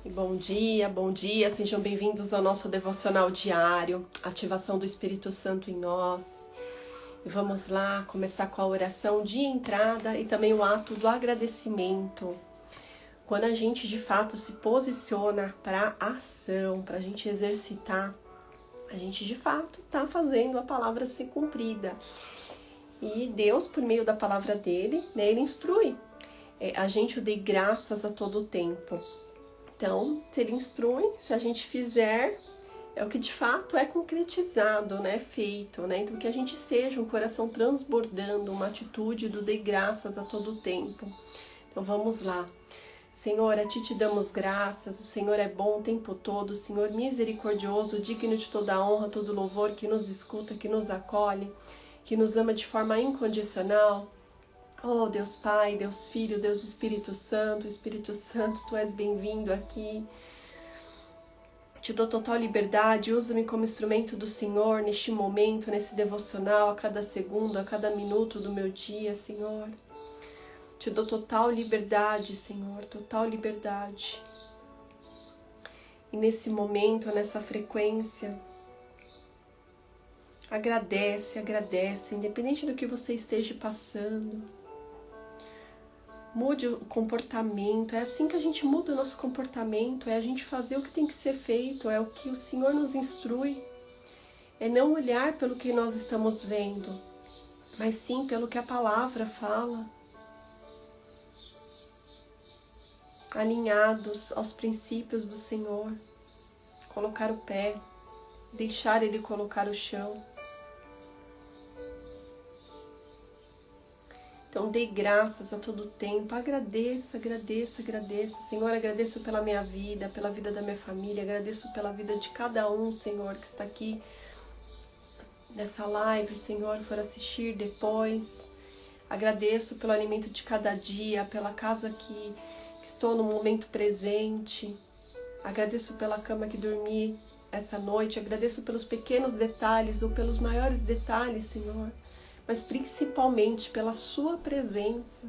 Bom dia, sejam bem-vindos ao nosso devocional diário, ativação do Espírito Santo em nós. E vamos lá começar com a oração de entrada e também o ato do agradecimento. Quando a gente de fato se posiciona para a ação, para a gente exercitar, a gente de fato está fazendo a palavra ser cumprida. E Deus, por meio da palavra dele, Ele instrui. A gente o dê graças a todo tempo. Então, se ele instrui, se a gente fizer, é o que de fato é concretizado, feito, Então, que a gente seja um coração transbordando, uma atitude do dê graças a todo tempo. Então, vamos lá. Senhor, a ti te damos graças, o Senhor é bom o tempo todo, o Senhor misericordioso, digno de toda a honra, todo louvor, que nos escuta, que nos acolhe, que nos ama de forma incondicional. Oh, Deus Pai, Deus Filho, Deus Espírito Santo, Tu és bem-vindo aqui. Te dou total liberdade, usa-me como instrumento do Senhor neste momento, nesse devocional, a cada segundo, a cada minuto do meu dia, Senhor. Te dou total liberdade, Senhor, total liberdade. E nesse momento, nessa frequência, agradece, independente do que você esteja passando. Mude o comportamento, é assim que a gente muda o nosso comportamento, é a gente fazer o que tem que ser feito, é o que o Senhor nos instrui. É não olhar pelo que nós estamos vendo, mas sim pelo que a palavra fala. Alinhados aos princípios do Senhor, colocar o pé, deixar Ele colocar o chão. Então, dê graças a todo tempo, agradeça. Senhor, agradeço pela minha vida, pela vida da minha família, agradeço pela vida de cada um, Senhor, que está aqui nessa live, Senhor, for assistir depois. Agradeço pelo alimento de cada dia, pela casa que estou no momento presente. Agradeço pela cama que dormi essa noite, agradeço pelos pequenos detalhes ou pelos maiores detalhes, Senhor. Mas principalmente pela sua presença,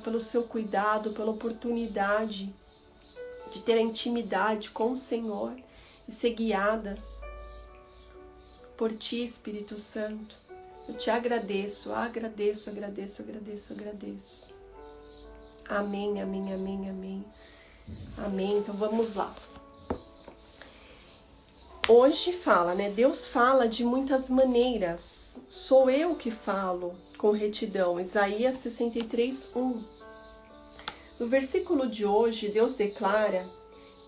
pelo seu cuidado, pela oportunidade de ter a intimidade com o Senhor e ser guiada por Ti, Espírito Santo. Eu Te agradeço. Amém. Então vamos lá. Hoje fala, Deus fala de muitas maneiras. Sou eu que falo com retidão. Isaías 63:1. No versículo de hoje, Deus declara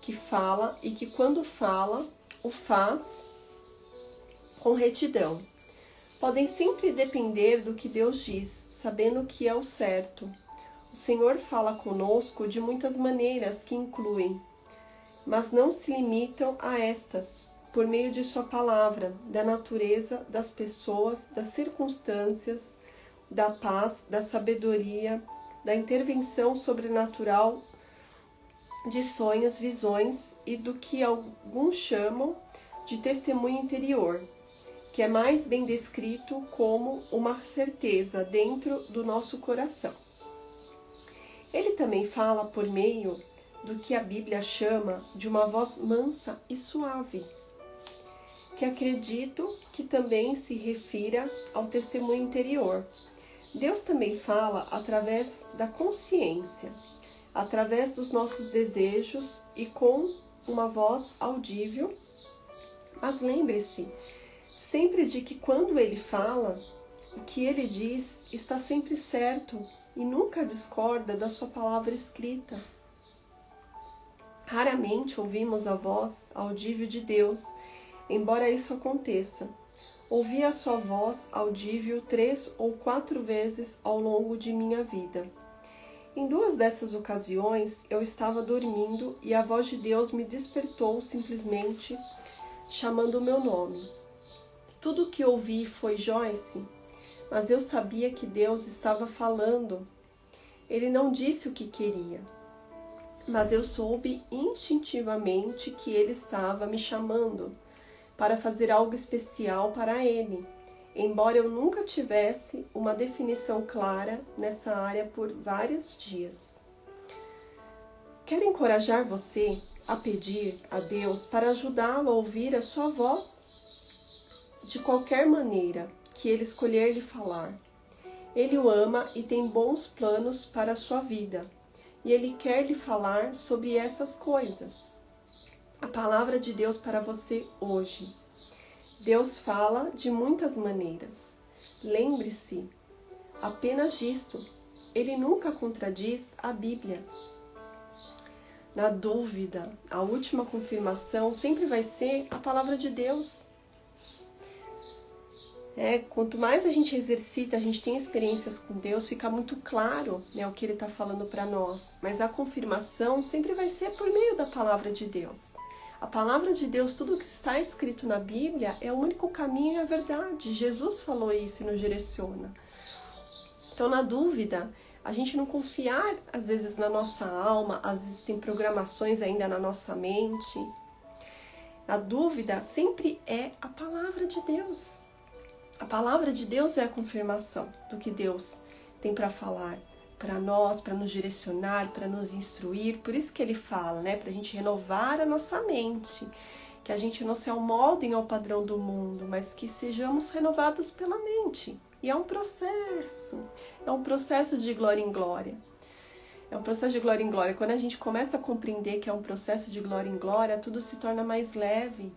que fala e que quando fala, o faz com retidão. Podem sempre depender do que Deus diz, sabendo que é o certo. O Senhor fala conosco de muitas maneiras que incluem, mas não se limitam a estas. Por meio de sua palavra, da natureza, das pessoas, das circunstâncias, da paz, da sabedoria, da intervenção sobrenatural, de sonhos, visões e do que alguns chamam de testemunho interior, que é mais bem descrito como uma certeza dentro do nosso coração. Ele também fala por meio do que a Bíblia chama de uma voz mansa e suave, que acredito que também se refira ao testemunho interior. Deus também fala através da consciência, através dos nossos desejos e com uma voz audível. Mas lembre-se sempre de que quando Ele fala, o que Ele diz está sempre certo e nunca discorda da sua palavra escrita. Raramente ouvimos a voz audível de Deus. Embora isso aconteça, ouvi a sua voz audível 3 ou 4 vezes ao longo de minha vida. Em 2 dessas ocasiões, eu estava dormindo e a voz de Deus me despertou simplesmente chamando o meu nome. Tudo o que ouvi foi Joyce, mas eu sabia que Deus estava falando. Ele não disse o que queria, mas eu soube instintivamente que Ele estava me chamando para fazer algo especial para Ele, embora eu nunca tivesse uma definição clara nessa área por vários dias. quero encorajar você a pedir a Deus para ajudá-lo a ouvir a sua voz de qualquer maneira que Ele escolher lhe falar. Ele o ama e tem bons planos para a sua vida, e Ele quer lhe falar sobre essas coisas. A palavra de Deus para você hoje. Deus fala de muitas maneiras. Lembre-se apenas disto. Ele nunca contradiz a Bíblia. Na dúvida, a última confirmação sempre vai ser a palavra de Deus. Quanto mais a gente exercita, a gente tem experiências com Deus, fica muito claro, o que Ele está falando para nós. Mas a confirmação sempre vai ser por meio da palavra de Deus. A palavra de Deus, tudo que está escrito na Bíblia, é o único caminho e a verdade. Jesus falou isso e nos direciona. Então, na dúvida, a gente não confiar, às vezes, na nossa alma, às vezes tem programações ainda na nossa mente. Na dúvida, sempre é a palavra de Deus. A palavra de Deus é a confirmação do que Deus tem para falar para nós, para nos direcionar, para nos instruir. Por isso que Ele fala, para a gente renovar a nossa mente, que a gente não se amoldem ao padrão do mundo, mas que sejamos renovados pela mente. E é um processo de glória em glória. É um processo de glória em glória. Quando a gente começa a compreender que é um processo de glória em glória, tudo se torna mais leve.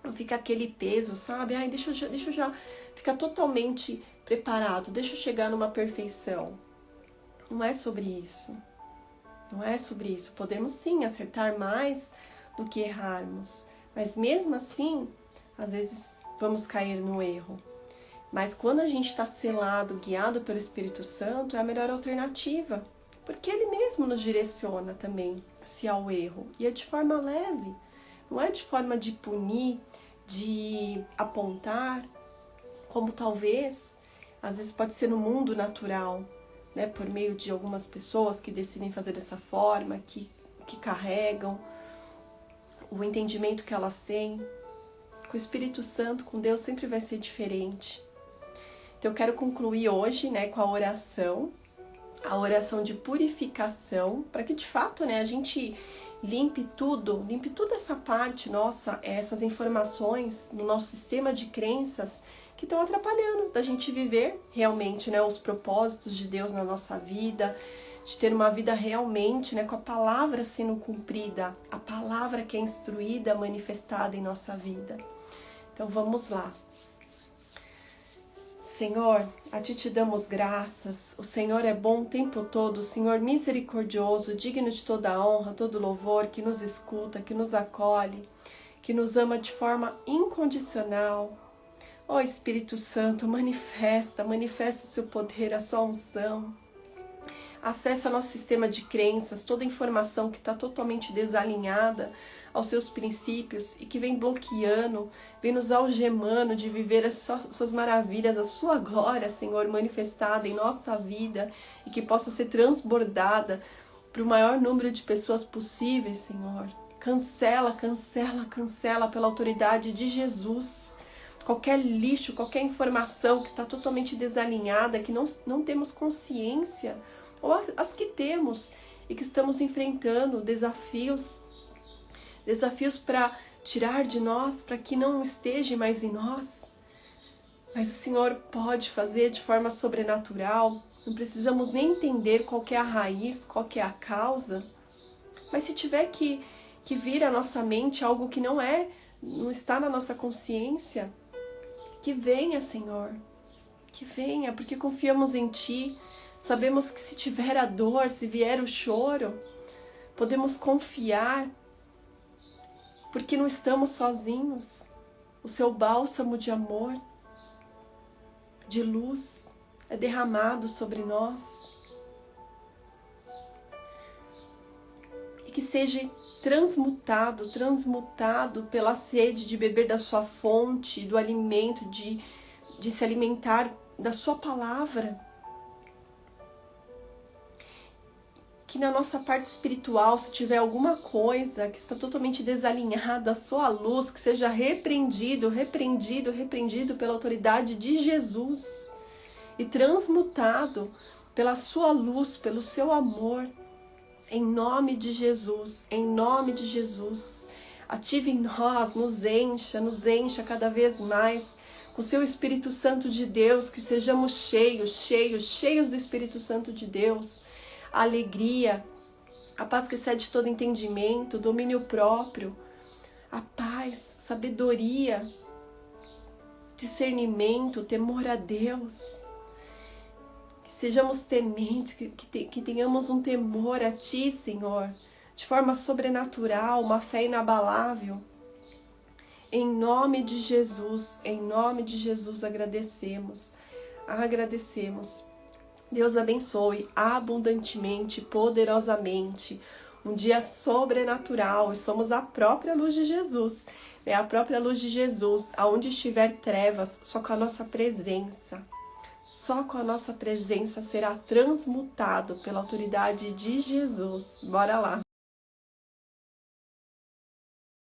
Não fica aquele peso, sabe? Deixa eu já ficar totalmente preparado, deixa eu chegar numa perfeição. Não é sobre isso. Não é sobre isso. Podemos sim acertar mais do que errarmos. Mas mesmo assim, às vezes vamos cair no erro. Mas quando a gente está selado, guiado pelo Espírito Santo, é a melhor alternativa. Porque Ele mesmo nos direciona também se ao erro. E é de forma leve. Não é de forma de punir, de apontar, como talvez, às vezes pode ser no mundo natural, por meio de algumas pessoas que decidem fazer dessa forma, que carregam o entendimento que elas têm. Com o Espírito Santo, com Deus, sempre vai ser diferente. Então eu quero concluir hoje, com a oração de purificação, para que de fato, a gente limpe tudo essa parte nossa, essas informações no nosso sistema de crenças que estão atrapalhando da gente viver realmente, os propósitos de Deus na nossa vida, de ter uma vida realmente, com a palavra sendo cumprida, a palavra que é instruída, manifestada em nossa vida. Então vamos lá. Senhor, a Ti te damos graças, o Senhor é bom o tempo todo, o Senhor misericordioso, digno de toda a honra, todo louvor, que nos escuta, que nos acolhe, que nos ama de forma incondicional. Ó Espírito Santo, manifesta o seu poder, a sua unção. Acessa nosso sistema de crenças, toda informação que está totalmente desalinhada aos seus princípios e que vem bloqueando, vem nos algemando de viver as suas maravilhas, a sua glória, Senhor, manifestada em nossa vida e que possa ser transbordada para o maior número de pessoas possíveis, Senhor. Cancela pela autoridade de Jesus qualquer lixo, qualquer informação que está totalmente desalinhada, que não temos consciência, ou as que temos e que estamos enfrentando desafios para tirar de nós, para que não esteja mais em nós. Mas o Senhor pode fazer de forma sobrenatural, não precisamos nem entender qual que é a raiz, qual que é a causa, mas se tiver que vir à nossa mente algo que não está na nossa consciência, que venha, Senhor, que venha, porque confiamos em Ti, sabemos que se tiver a dor, se vier o choro, podemos confiar, porque não estamos sozinhos. O Seu bálsamo de amor, de luz, é derramado sobre nós. E que seja transmutado pela sede de beber da Sua fonte, do alimento, de se alimentar da Sua palavra. Que na nossa parte espiritual, se tiver alguma coisa que está totalmente desalinhada, a Sua luz, que seja repreendido pela autoridade de Jesus e transmutado pela Sua luz, pelo Seu amor, Em nome de Jesus, em nome de Jesus. Ative em nós, nos encha cada vez mais com o seu Espírito Santo de Deus, que sejamos cheios do Espírito Santo de Deus. A alegria, a paz que excede todo entendimento, domínio próprio, a paz, sabedoria, discernimento, temor a Deus. Que sejamos tementes, que tenhamos um temor a Ti, Senhor, de forma sobrenatural, uma fé inabalável. Em nome de Jesus agradecemos. Deus abençoe abundantemente, poderosamente, um dia sobrenatural, e somos a própria luz de Jesus, é a própria luz de Jesus, aonde estiver trevas, só com a nossa presença será transmutado pela autoridade de Jesus. Bora lá!